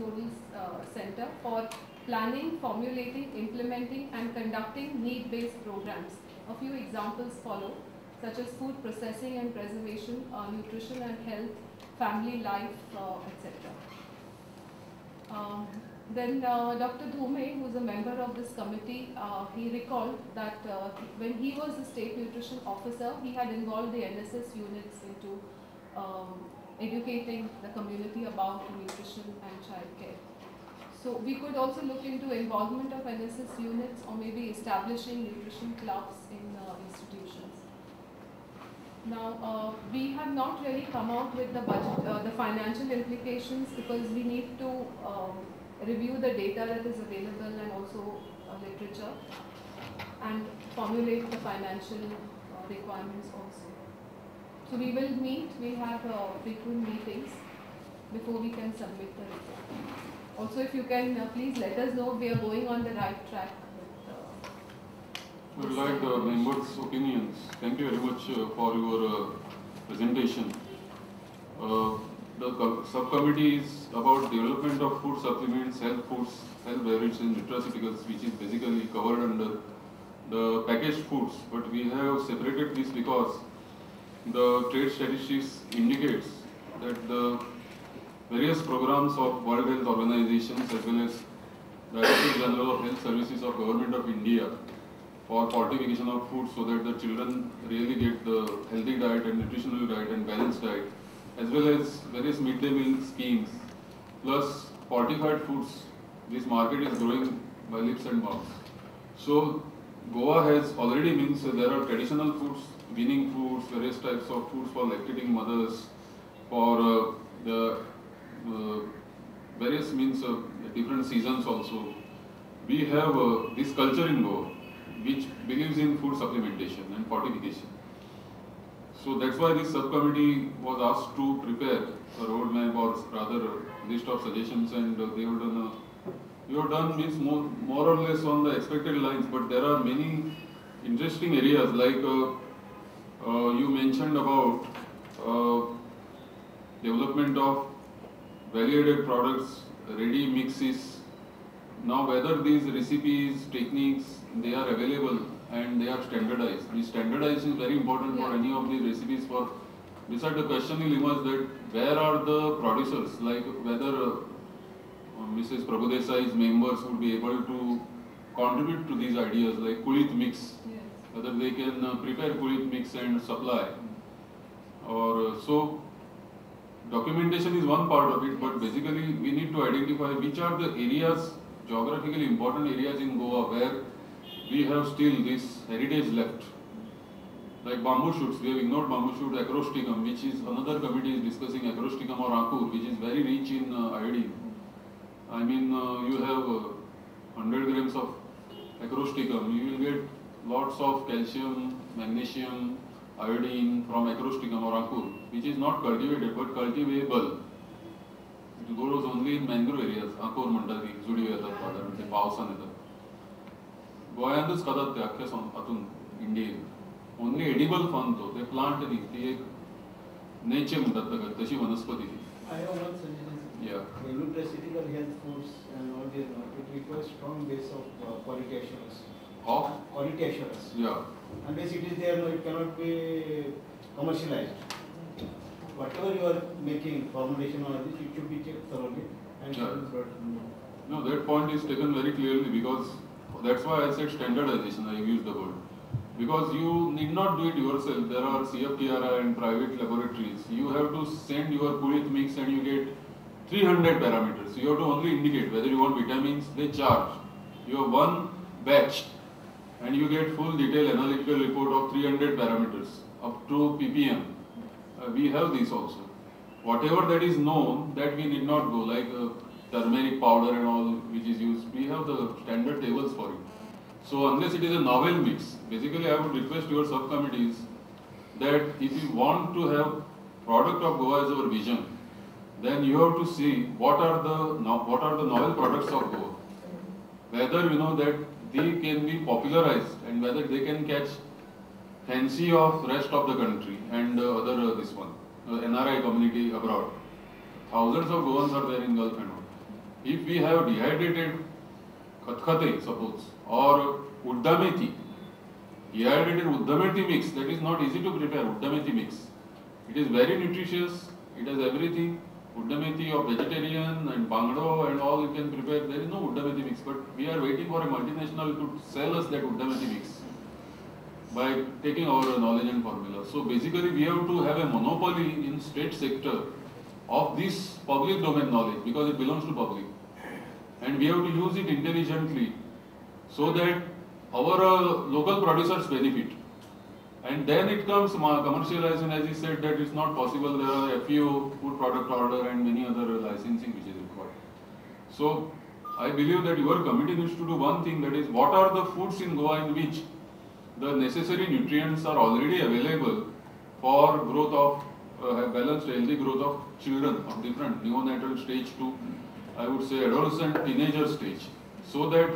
Sectoral Center for planning, formulating, implementing and conducting need-based programs. A few examples follow, such as food processing and preservation, nutrition and health, family life, etc. Then Dr. Dhume, who is a member of this committee, he recalled that when he was the state nutrition officer, he had involved the NSS units into educating the community about nutrition and childcare. So we could also look into involvement of NSS units or maybe establishing nutrition clubs in institutions. Now, we have not really come out with the budget, the financial implications, because we need to review the data that is available and also literature, and formulate the financial requirements also. So we will meet, we have frequent meetings before we can submit the report. Also, if you can please let us know if we are going on the right track. I would like the members' opinions. Thank you very much for your presentation. The subcommittee is about development of food supplements, health foods, health beverages and nutraceuticals, which is basically covered under the packaged foods. But we have separated this because the trade statistics indicates that the various programs of World Health Organizations as well as Director General of Health Services of Government of India for fortification of food, so that the children really get the healthy diet and nutritional diet and balanced diet, as well as various midday meal schemes, plus fortified foods. This market is growing by leaps and bounds. So Goa has already means there are traditional foods, weaning foods, various types of foods for lactating mothers, for the various means of different seasons also. We have this culture in Goa which believes in food supplementation and fortification. So that's why this subcommittee was asked to prepare a roadmap, or rather a list of suggestions, and they have done you have done means more or less on the expected lines, but there are many interesting areas like you mentioned about development of value-added products, ready mixes. Now whether these recipes, techniques, they are available and they are standardized. The standardization is very important for any of these recipes. For beside the question will emerge that where are the producers, like whether Mrs. Prabhudesai's members would be able to contribute to these ideas like Kulit mix, whether they can prepare Kulit mix and supply. Or so documentation is one part of it, but basically we need to identify which are the areas, geographically important areas in Goa where we have still this heritage left. Like bamboo shoots, we have ignored bamboo shoot acrosticum, which is another committee is discussing acrosticum or ankur, which is very rich in iodine. I mean, you have 100 grams of acrosticum, you will get lots of calcium, magnesium, iodine from acrosticum or ankur, which is not cultivated but cultivable. It grows only in mangrove areas. Ankur mandati, जुडी येतात साधारण ते पावसान येतात. गोंयांतच खातात ते अख्ख्या हातून इंडियेन. ओनली एडिबल फॉर्म तो ते प्लांट न्ही, ती एक नेचर म्हणतात ताका, तशी वनस्पती ती. I have one suggestion. Yeah. The nutraceutical health foods and all this, it requires strong base of quality assurance. Of? Quality assurance. Yeah. Unless it is there, no, it cannot be commercialized. Whatever you are making, formulation or this, it should be checked thoroughly and No, that point is taken very clearly, because that's why I said standardization, I used the word. Because you need not do it yourself. There are CFTRI and private laboratories. You have to send your Kulit mix and you get 300 parameters. You have to only indicate whether you want vitamins, they charge. You have one batch and you get full detailed analytical report of 300 parameters up to ppm. We have this also. Whatever that is known, that we need not go, like turmeric powder and all which is used, we have the standard tables for it. So unless it is a novel mix, basically I would request your subcommittees that if you want to have product of Goa as our vision, then you have to see what are the novel products of Goa. Whether you know that they can be popularized and whether they can catch fancy of rest of the country and other this one, NRI community abroad. Thousands of Goans are there in Gulf and all. If we have dehydrated khatkate, suppose, or uddamethi, dehydrated uddamethi mix, that is not easy to prepare, uddamethi mix. It is very nutritious, it has everything. Uddamethi of vegetarian and bangdo and all you can prepare. There is no uddamethi mix, but we are waiting for a multinational to sell us that uddamethi mix by taking our knowledge and formula. So basically we have to have a monopoly in state sector of this public domain knowledge because it belongs to public. And we have to use it intelligently so that our local producers benefit. And then it comes commercialization, as he said, that it's not possible. There are FEO, food product order, and many other licensing which is required. So I believe that your committee needs to do one thing, that is, what are the foods in Goa in which the necessary nutrients are already available for growth of balanced, healthy growth of children of different neonatal stage to, I would say, adolescent, teenager stage, so that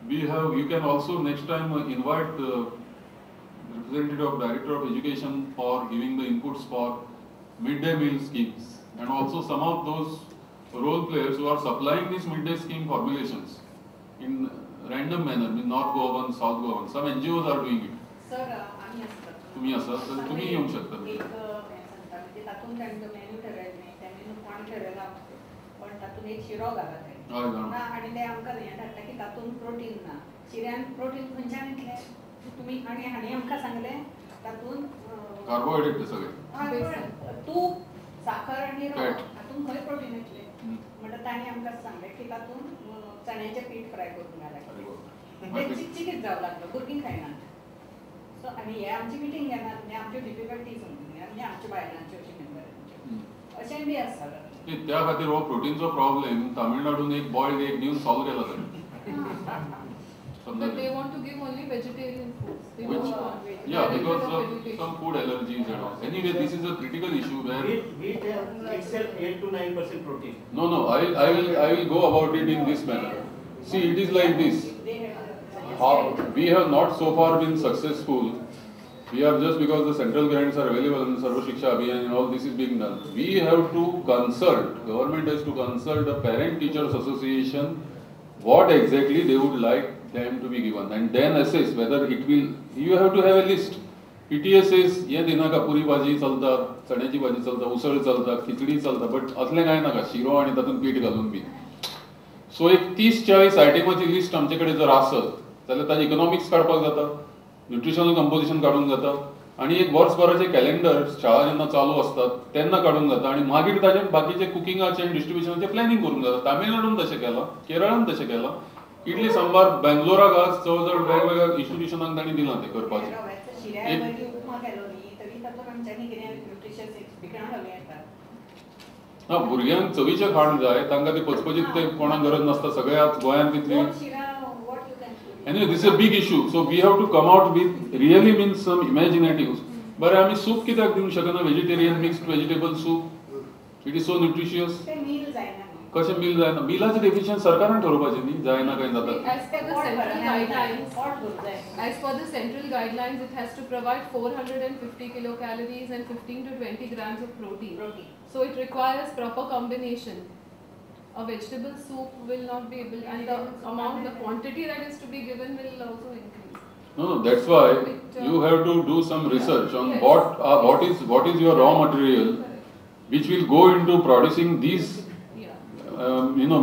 we have. You can also next time invite the representative director of education for giving the inputs for midday meal schemes, and also some of those role players who are supplying these midday scheme formulations in random manner, in North Goa, South Goa. Some NGOs are doing it. Sir, आम्ही असतात. तुम्ही असं तर तुम्ही येऊ शकता. एक सांगता म्हणजे तातून त्यांचं मेन्यू ठरवायचं नाही, त्यांनी कोण ठरवला पण तातून एक शिरो घालत आहे ना आणि ते आमकां हें धाडटा की तातून प्रोटीन ना. शिऱ्यान प्रोटीन खंयच्यान येतले तुम्ही आणि हाणी आमकां सांगले तातून कार्बोहायड्रेट सगळे तूप साखर आणि रवा Fat. तातून खंय प्रोटीन येतले म्हणटा तांणी आमकां सांगले की तातून चण्याचें पीठ फ्राय करून घालायचं ते चिकचिकीत जावं लागलं भुरगीं खायना. सो आनी हे आमची मिटींग घेनात म्हणजे आमच्यो डिफिकल्टीज समजून म्हणजे आमच्या बायलांच्यो अशें मेंबरांच्यो अशें बी आसता. त्या खातीर हो प्रोटीनचो प्रॉब्लेम तामिळनाडून एक बॉयल्ड एग दिवन सॉल्व केला जाता. But they want to give only vegetarian foods. They Which, don't want yeah, benefit because of of education. some food allergies and all. Anyway, this is a critical issue where Wheat itself 8 to 9% protein. no, I will go about it in this manner. See, it is like this. How we have not so far been successful. We are just because the central grants are available in Sarva Shiksha Abhiyan and all this is being done. We have to consult. Government has to consult the Parent Teachers Association what exactly they would like them to be given, and then assess whether it will. You have to have a list. PTA says ये दिनाका पुरी भाजी चलता, चण्याची भाजी चलता, उसळ चलता, खिचडी चलता, but असले काय नाका शिरो आणि तातून पीठ घालून बी. सो एक 30-40 आयटमाची लिस्ट आमचे कडेन जर आसत जाल्यार ताजे इकॉनॉमिक्स काडपाक जाता, न्यूट्रिशनल कंपोजिशन काडूंक जाता आणि एक वर्सभराचे कॅलेंडर शाळा जेन्ना चालू असतात तेन्ना काडूंक जाता आणि मागीर ताजे बाकीचे कुकिंगाचे आनी डिस्ट्रिब्युशनाचे प्लॅनिंग करूंक जाता. तामिळनाडून तशें केलां, केरळान तशें केलां, इडली सांबार बेंगलोराक आज जवळ वेगवेगळ्या इन्स्टिट्यूशनांक तांणी दिलां तें करपाचें. उपमा केलो न्ही तरी तातूंत आमच्यांनी कितें न्यूट्रिशियस भिकणां घालूं येता. ना भुरग्यांक चवीचें खाण जाय, तांकां ते पचपचीत ते कोणाक गरज नासता. सगळ्यात गोंयांत तितली. Anyway, this is a big issue. So we have to come out with really means some imaginatives. बरें आमी सूप कित्याक दिवंक शकना? Vegetarian mixed vegetable soup. It is so nutritious. ते मील जायना. कशें मील जायना? मिलाचें डेफिशियन्स सरकारान ठरोवपाचें न्ही, जायना काय जाता. As per the central guidelines, it has to provide 450 kilocalories and 15 to 20 grams of protein. So it requires proper combination. A vegetable soup will not be able, and the amount, the quantity that is to be given will also increase. No, that's why you have to do some research on Yes. what is your raw material, which will go into producing these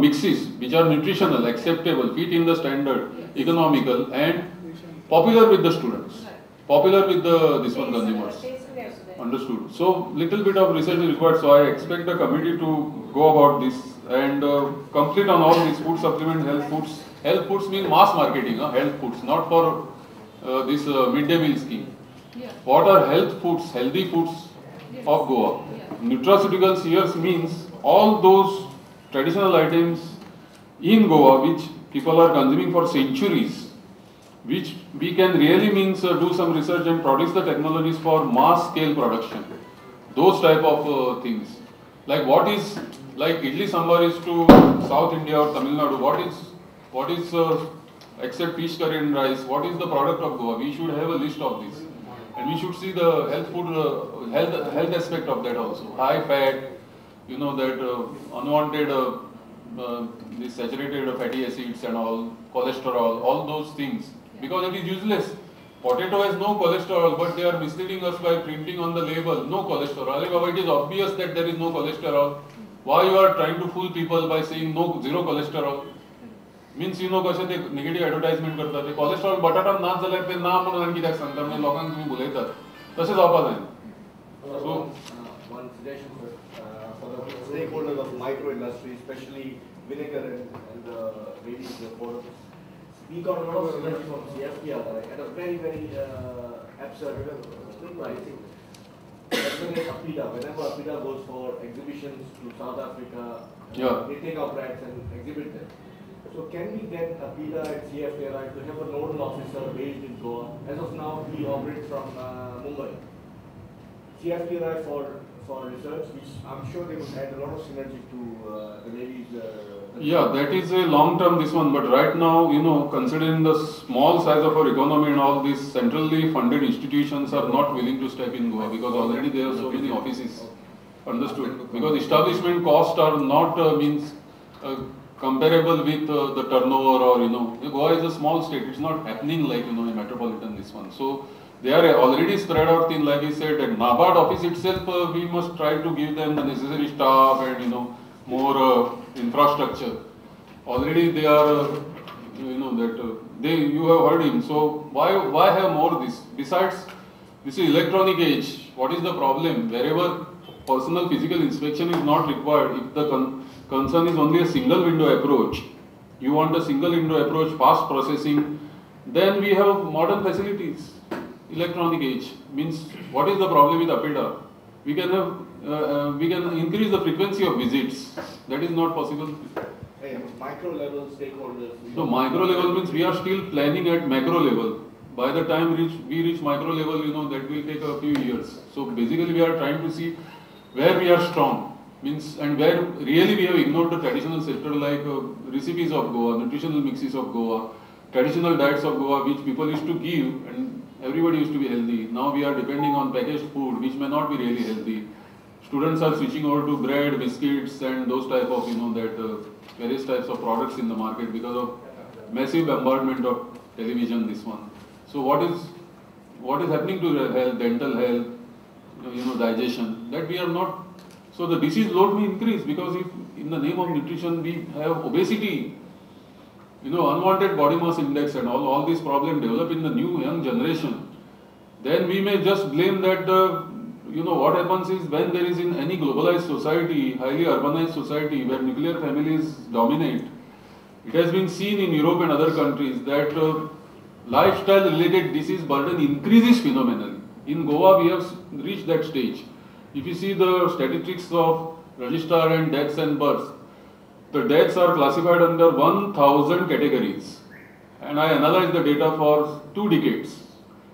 mixes which are nutritional, acceptable, fit in the standard, economical, and popular with the students, popular with the consumers. Understood. So little bit of research is required. So I expect the committee to go about this and complete on all these food supplement, health foods. Health foods mean mass marketing, health foods, not for this midday meal scheme. Yeah. What are health foods, healthy foods of Goa? Yeah. Nutraceuticals here means all those traditional items in Goa which people are consuming for centuries, which we can really means do some research and produce the technologies for mass scale production. Those type of things. Like what is, like idli sambar is to South India or Tamil Nadu, what is except fish curry and rice, what is the product of Goa? We should have a list of this. And we should see the health food, health aspect of that also. High fat, that unwanted the saturated fatty acids and all, cholesterol, all those things, because it is useless. Potato has no cholesterol, but they are misleading us by printing on the label, no cholesterol. It is obvious that there is no cholesterol. Why you are trying to fool people by saying no, zero cholesterol? Means कशें ते negative advertisement करतात. ते cholesterol बटाटान नाच जाल्यार ते ना म्हणून आनी कित्याक सांगता म्हणजे लोकांक तुम्ही बुलयतात. तशें जावपाक जायना. So one suggestion for the stakeholders of micro industry, especially vinegar and the ladies for we got a lot of synergy from CFPR at a very absurd pricing. Definitely APIDA, whenever APIDA goes for exhibitions to South Africa, they take our brands and exhibit them. So can we get APIDA and CFPR to have a nodal officer based in Goa? As of now, we operate from Mumbai. CFPR for research, which I'm sure they would add a lot of synergy to the ladies. Yeah, that is a long term this one, but right now, considering the small size of our economy and all these centrally funded institutions are not willing to step in Goa because already there are so many offices. Understood? Because establishment costs are not comparable with the turnover or, Goa is a small state, it's not happening like, a metropolitan this one. So they are already spread out thin, like I said, at NABARD office itself, we must try to give them the necessary staff and, more infrastructure. Already they are, you have heard him. So why have more this? Besides, this is electronic age. What is the problem? Wherever personal physical inspection is not required, if the concern is only a single window approach, you want a single window approach, fast processing, then we have modern facilities. Electronic age means what is the problem with APIDA? We can have we can increase the frequency of visits. That is not possible. Hey, micro level stakeholders. So micro level means we are still planning at macro level. By the time we reach micro level, that will take a few years. So basically we are trying to see where we are strong, means, and where really we have ignored the traditional sector like recipes of Goa, nutritional mixes of Goa, traditional diets of Goa which people used to give and everybody used to be healthy. Now we are depending on packaged food which may not be really healthy. Students are switching over to bread, biscuits and those type of, various types of products in the market because of massive bombardment of television, this one. So what is happening to the health, dental health, digestion, that we are not. So the disease load may increase because if in the name of nutrition we have obesity, unwanted body mass index and all these problems develop in the new young generation, then we may just blame that, what happens is when there is in any globalized society, highly urbanized society where nuclear families dominate, it has been seen in Europe and other countries that lifestyle related disease burden increases phenomenally. In Goa we have reached that stage. If you see the statistics of registrar and deaths and births, the deaths are classified under 1,000 categories. And I analyzed the data for 2 decades.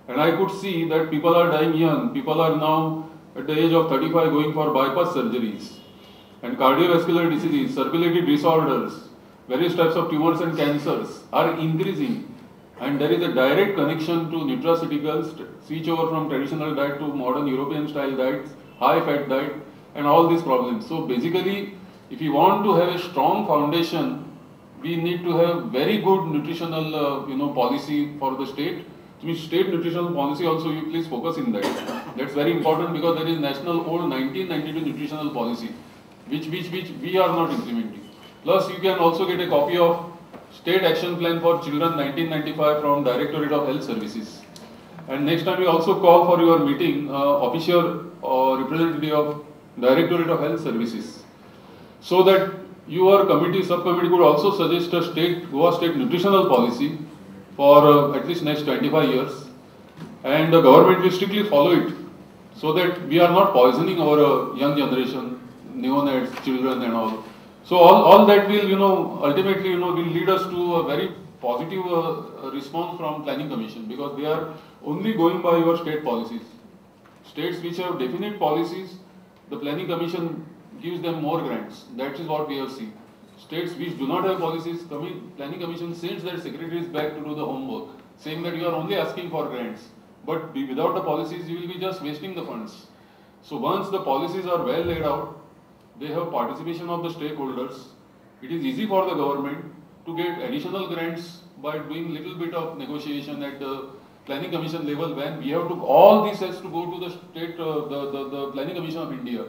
And I could see that people are dying young. People are now at the age of 35 going for bypass surgeries. And cardiovascular diseases, circulatory disorders, various types of tumors and cancers are increasing. And there is a direct connection to nutraceuticals, switch over from traditional diet to modern European style diets, high fat diet, and all these problems. So basically, if you want to have a strong foundation, we need to have very good nutritional, policy for the state. So state nutritional policy also, you please focus in that. That's very important because there is national old 1992 nutritional policy, which we are not implementing. Plus, you can also get a copy of State Action Plan for Children 1995 from Directorate of Health Services. And next time we also call for your meeting, official or representative of Directorate of Health Services, so that your committee, subcommittee could also suggest a Goa state nutritional policy for at least next 25 years, and the government will strictly follow it, so that we are not poisoning our young generation, neonates, children and all. So all that will, ultimately, will lead us to a very positive response from Planning Commission, because they are only going by your state policies. States which have definite policies, the Planning Commission gives them more grants. That is what we have seen. States which do not have policies, Planning Commission sends their secretaries back to do the homework, saying that you are only asking for grants, but without the policies you will be just wasting the funds. So once the policies are well laid out, they have participation of the stakeholders, it is easy for the government to get additional grants by doing little bit of negotiation at the planning commission level, when we have to, all this has to go to the state, the planning commission of India.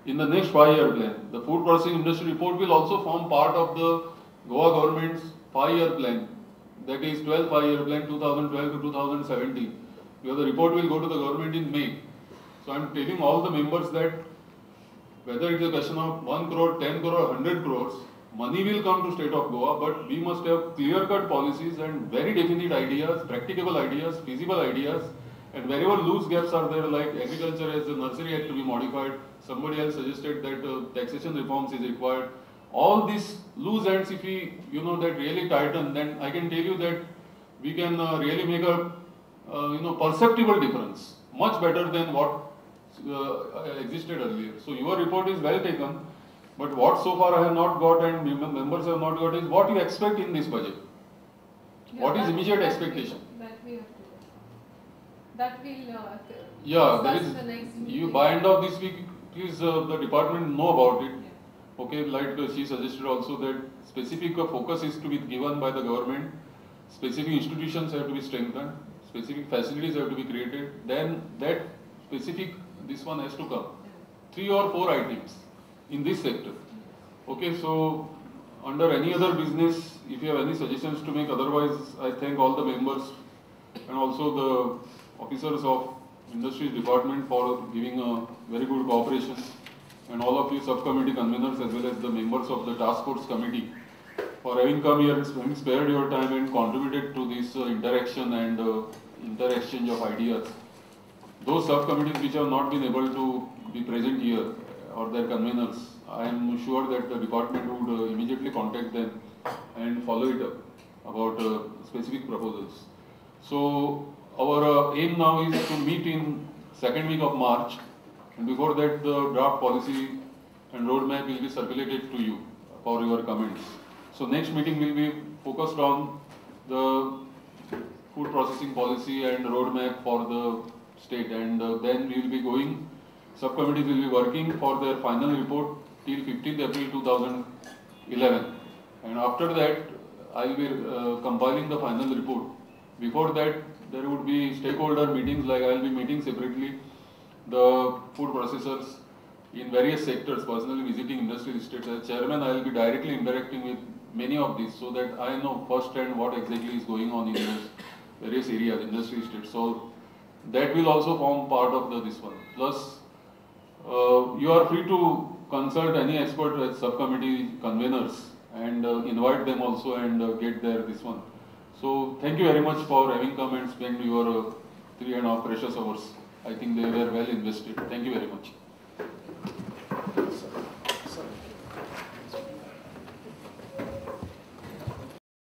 In the next 5-year plan, the food processing industry report will also form part of the Goa government's 5-year plan, that is 12th 5-year plan 2012 to 2017, because the report will go to the government in May. So I am telling all the members that whether it is a question of 1 crore, 10 crore, 100 crores, money will come to state of Goa, but we must have clear-cut policies and very definite ideas, practicable ideas, feasible ideas, and wherever loose gaps are there, like agriculture as the nursery act to be modified, somebody else suggested that taxation reforms is required. All these loose ends, if we, that really tighten, then I can tell you that we can really make a, perceptible difference, much better than what existed earlier. So your report is well taken, but what so far I have not got and members have not got is what you expect in this budget. Yeah, What is immediate expectation? That we have to. That will Yeah, there discuss is. in the next You meeting. by end of this week, please the department know about it. Yeah. Okay, like she suggested also that specific focus is to be given by the government. Specific institutions have to be strengthened. Specific facilities have to be created. Then that specific this one has to come. 3 or 4 items in this sector. Okay, so under any other business, if you have any suggestions to make, otherwise I thank all the members and also the officers of Industries Department for giving a very good cooperation, and all of you subcommittee conveners as well as the members of the task force committee for having come here, having spared your time and contributed to this interaction and inter-exchange of ideas. Those subcommittees which have not been able to be present here or their conveners, I am sure that the department would immediately contact them and follow it up about specific proposals. So our aim now is to meet in second week of March, and before that the draft policy and roadmap will be circulated to you for your comments. So next meeting will be focused on the food processing policy and roadmap for the state, and then we will be going, subcommittees will be working for their final report till 15th April 2011, and after that I will be compiling the final report. Before that there would be stakeholder meetings, like I will be meeting separately the food processors in various sectors, personally visiting industrial estates. As chairman, I will be directly interacting with many of these so that I know firsthand what exactly is going on in those various areas, industrial estates. So that will also form part of this one. Plus, you are free to consult any expert as subcommittee conveners and invite them also and get their this one. So thank you very much for having come and spend your 3.5 precious hours. I think they were well invested. Thank you very much.